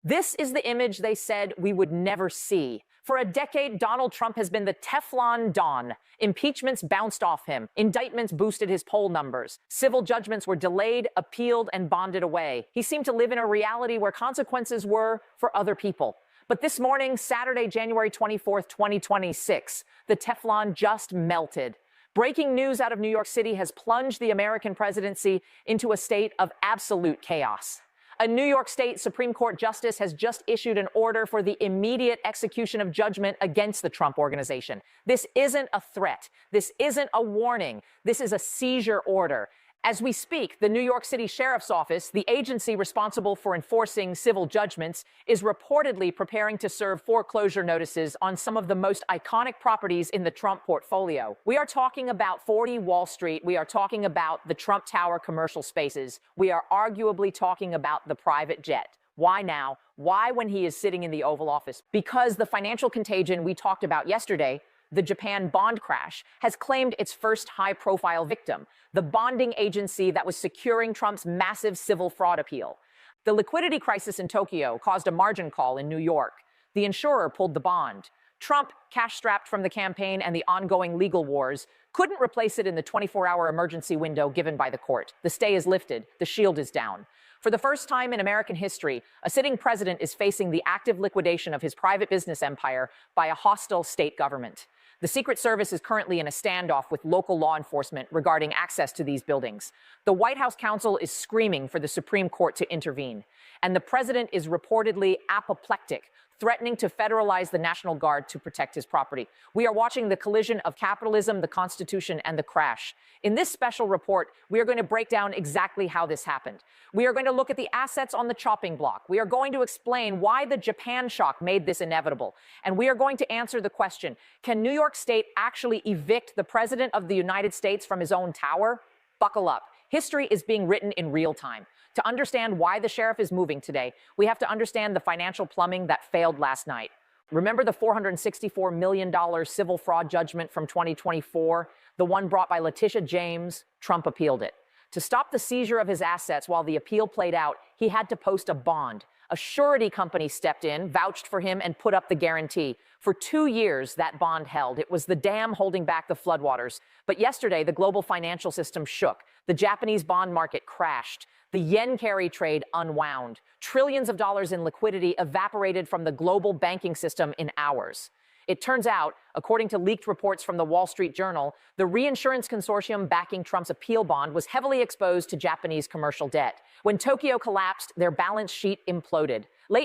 This is the image they said we would never see. For a decade, Donald Trump has been the Teflon Don. Impeachments bounced off him. Indictments boosted his poll numbers. Civil judgments were delayed, appealed, and bonded away. He seemed to live in a reality where consequences were for other people. But this morning, Saturday, January 24th, 2026, the Teflon just melted. Breaking news out of New York City has plunged the American presidency into a state of absolute chaos. A New York State Supreme Court justice has just issued an order for the immediate execution of judgment against the Trump Organization. This isn't a threat. This isn't a warning. This is a seizure order. As we speak, the New York City Sheriff's Office, the agency responsible for enforcing civil judgments, is reportedly preparing to serve foreclosure notices on some of the most iconic properties in the Trump portfolio. We are talking about 40 Wall Street. We are talking about the Trump Tower commercial spaces. We are arguably talking about the private jet. Why now? Why when he is sitting in the Oval Office? Because the financial contagion we talked about yesterday, the Japan bond crash, has claimed its first high-profile victim, the bonding agency that was securing Trump's massive civil fraud appeal. The liquidity crisis in Tokyo caused a margin call in New York. The insurer pulled the bond. Trump, cash-strapped from the campaign and the ongoing legal wars, couldn't replace it in the 24-hour emergency window given by the court. The stay is lifted. The shield is down. For the first time in American history, a sitting president is facing the active liquidation of his private business empire by a hostile state government. The Secret Service is currently in a standoff with local law enforcement regarding access to these buildings. The White House counsel is screaming for the Supreme Court to intervene. And the president is reportedly apoplectic, threatening to federalize the National Guard to protect his property. We are watching the collision of capitalism, the Constitution, and the crash. In this special report, we are going to break down exactly how this happened. We are going to look at the assets on the chopping block. We are going to explain why the Japan shock made this inevitable. And we are going to answer the question, can New York State actually evict the President of the United States from his own tower? Buckle up. History is being written in real time. To understand why the sheriff is moving today, we have to understand the financial plumbing that failed last night. Remember the $464 million civil fraud judgment from 2024, the one brought by Letitia James? Trump appealed it. To stop the seizure of his assets while the appeal played out, he had to post a bond. A surety company stepped in, vouched for him, and put up the guarantee. For 2 years, that bond held. It was the dam holding back the floodwaters. But yesterday, the global financial system shook. The Japanese bond market crashed. The yen carry trade unwound. Trillions of dollars in liquidity evaporated from the global banking system in hours. It turns out, according to leaked reports from the Wall Street Journal, the reinsurance consortium backing Trump's appeal bond was heavily exposed to Japanese commercial debt. When Tokyo collapsed, their balance sheet imploded.